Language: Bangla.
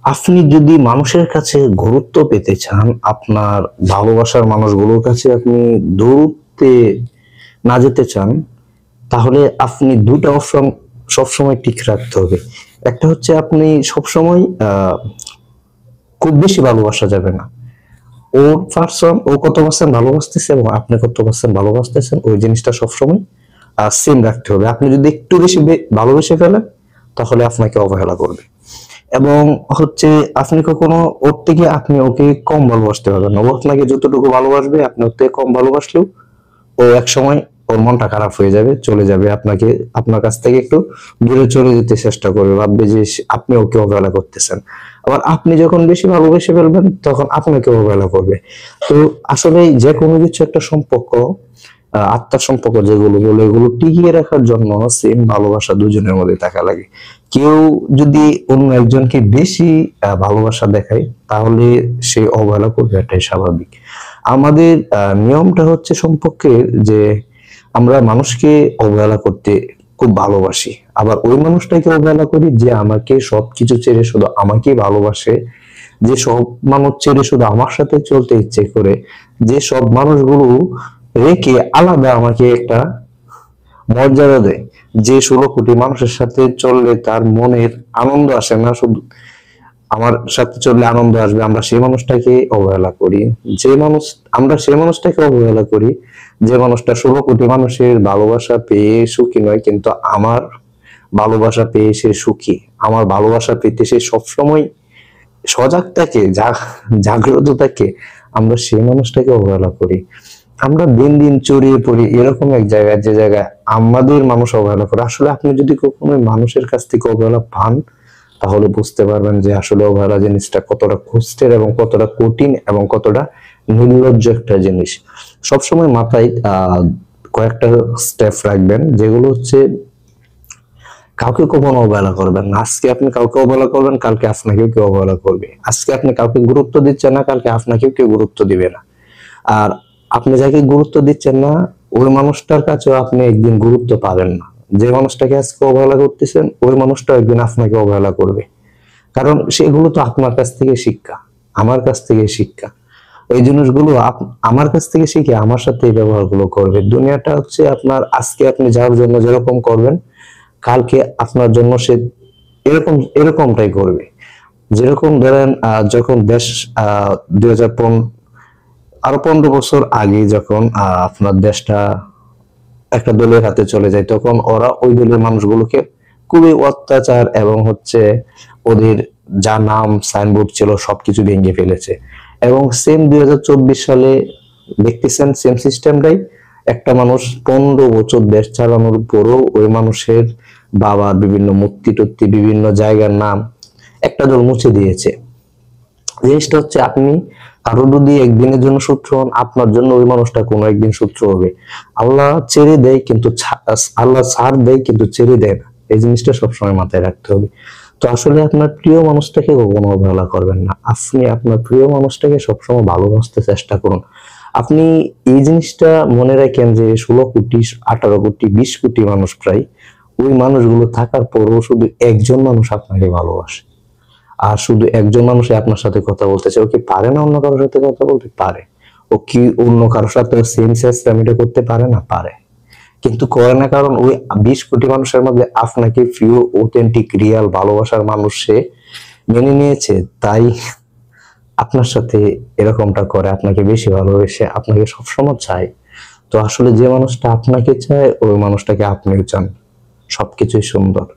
আপনি যদি মানুষের কাছে গুরুত্ব পেতে চান, আপনার ভালোবাসার মানুষগুলোর কাছে আপনি দূরত্বে না যেতে চান, তাহলে আপনি দুটা অপশন সবসময় ঠিক রাখতে হবে। একটা হচ্ছে আপনি সবসময় খুব বেশি ভালোবাসা যাবে না। ও কত পার্সেন্ট ভালোবাসতেছে এবং আপনি কত পার্সেন্ট ভালোবাসতেছেন, ওই জিনিসটা সবসময় সেম রাখতে হবে। আপনি যদি একটু বেশি ভালোবেসে ফেলেন, তাহলে আপনাকে অবহেলা করবে। এবং হচ্ছে আপনি কখনো ওর থেকে আপনি ওকে কম ভালোবাসতে পারবেন না। ও আপনাকে যতটুকু ভালোবাসবে, আপনি ওর থেকে কম ভালোবাসলেও ও এক সময় ওর মনটা খারাপ হয়ে যাবে, চলে যাবে, আপনার কাছ থেকে একটু দূরে চলে যেতে চেষ্টা করবে, ভাববে যে আপনি ওকে অবহেলা করতেছেন। আবার আপনি যখন বেশি ভালোবেসে ফেলবেন, তখন আপনাকে অবহেলা করবে। তো আসলে যে কোনো কিছু একটা সম্পর্ক, আত্মার সম্পর্ক যেগুলো বলে, এগুলো টিকিয়ে রাখার জন্য সেম ভালোবাসা দুজনের মধ্যে থাকা লাগে। কেউ যদি অন্য একজনকে বেশি ভালোবাসা দেখায়, তাহলে সে অবহেলা করবে, এটাই স্বাভাবিক। আমাদের নিয়মটা হচ্ছে সম্পর্কের যে আমরা মানুষকে অবহেলা করতে খুব ভালোবাসি, আবার ওই মানুষটাকে অবহেলা করি যে আমাকে সবকিছু ছেড়ে শুধু আমাকেই ভালোবাসে, যে সব মানুষ ছেড়ে শুধু আমার সাথে চলতে ইচ্ছে করে, যে সব মানুষগুলো রেখে আলাদা আমাকে একটা মর্যাদা দেয়, যে 16 কোটি মানুষের সাথে চললে তার মনের আনন্দ আসে না, শুধু আমার সাথে চললে আনন্দ আসবে, আমরা সেই মানুষটাকে অবহেলা করি। আমরা সেই মানুষটাকে অবহেলা করি যে মানুষটা 16 কোটি মানুষের ভালোবাসা পেয়ে সুখী নয়, কিন্তু আমার ভালোবাসা পেয়ে সে সুখী। আমার ভালোবাসা পেতে সে সবসময় সজাগ থাকে, জাগ্রত থাকে, আমরা সেই মানুষটাকে অবহেলা করি। আমরা দিন দিন চড়িয়ে পড়ি এরকম এক জায়গায়, যে জায়গায় আমাদের মানুষ অবহেলা করে। আসলে আপনি যদি কখনো মানুষের কাছ থেকে অবহেলা পান, তাহলে বুঝতে পারবেন যে আসলে অবহেলা জিনিসটা কতটা কষ্টের এবং কতটা কঠিন এবং কতটা নির্লজ্জ একটা জিনিস। সবসময় মাথায় কয়েকটা স্টেপ রাখবেন, যেগুলো হচ্ছে কাউকে কখনো অবহেলা করবেন না। আজকে আপনি কাউকে অবহেলা করবেন, কালকে আপনাকেও কেউ অবহেলা করবে। আজকে আপনি কাউকে গুরুত্ব দিচ্ছেন না, কালকে আপনাকেও কেউ গুরুত্ব দিবে না। আর আপনি যাকে গুরুত্ব দিচ্ছেন না, ওই মানুষটার কাছেও আপনি একদিন গুরুত্ব পাবেন না। যে মানুষটাকে আজকে অবহেলা করতেছেন, ওই মানুষটা একদিন আপনাকে অবহেলা করবে। কারণ সেগুলো তো আপনার কাছ থেকে শিক্ষা, আমার কাছ থেকে শিক্ষা। এই জিনিসগুলো আমার কাছ থেকে শিখে আমার সাথে এই ব্যবহারগুলো করবে। দুনিয়াটা হচ্ছে আপনার, আজকে আপনি যার জন্য যেরকম করবেন, কালকে আপনার জন্য সে এরকমটাই করবে। যেরকম ধরেন যখন দেশ 2015 আরো 15 বছর আগে যখন আপনার দেশটা একটা দলের হাতে চলে যায়, তখন ওরা ওই দলের মানুষগুলোকে খুবই অত্যাচার এবং হচ্ছে ওদের যা নাম সাইনবোর্ড ছিল সবকিছু ভেঙে ফেলেছে। এবং সেম 2024 সালে দেখতেছেন সেম সিস্টেমটাই। একটা মানুষ 15 বছর দেশ চালানোর পরও ওই মানুষের বাবার বিভিন্ন মূর্তি টুর্তি, বিভিন্ন জায়গার নাম একটা দল মুছে দিয়েছে। জিনিসটা হচ্ছে, আপনি কারো যদি একদিনের জন্য শত্রু হন, আপনার জন্য ওই মানুষটা কোনো একদিন শত্রু হবে। আল্লাহ ছেড়ে দেয় কিন্তু আল্লাহ ছাড় দেয় কিন্তু ছেড়ে দেয় না। এই জিনিসটা সবসময় মাথায় রাখতে হবে। তো আসলে আপনার প্রিয় মানুষটাকে কখনো অবহেলা করবেন না। আপনি আপনার প্রিয় মানুষটাকে সবসময় ভালোবাসতে চেষ্টা করুন। আপনি এই জিনিসটা মনে রাখেন যে 16 কোটি, 18 কোটি, 20 কোটি মানুষ প্রায়, ওই মানুষগুলো থাকার পরও শুধু একজন মানুষ আপনাকে ভালোবাসে। আর শুধু একজন মানুষ আপনার সাথে কথা বলতে চায়। ও কি পারে না অন্য কারোর সাথে কথা বলতে? পারে। ও কি অন্য কারোর সাথে সেম সিস্টেমটা করতে পারে না? পারে। কিন্তু করে না, কারণ ওই 20 কোটি মানুষের মধ্যে আপনাকে পিওর অথেন্টিক রিয়াল ভালোবাসার মানুষ সে মেনে নিয়েছে, তাই আপনার সাথে এরকমটা করে, আপনাকে বেশি ভালোবেসে আপনাকে সবসময় চায়। তো আসলে যে মানুষটা আপনাকে চায়, ওই মানুষটাকে আপনিও চান। সবকিছুই সুন্দর।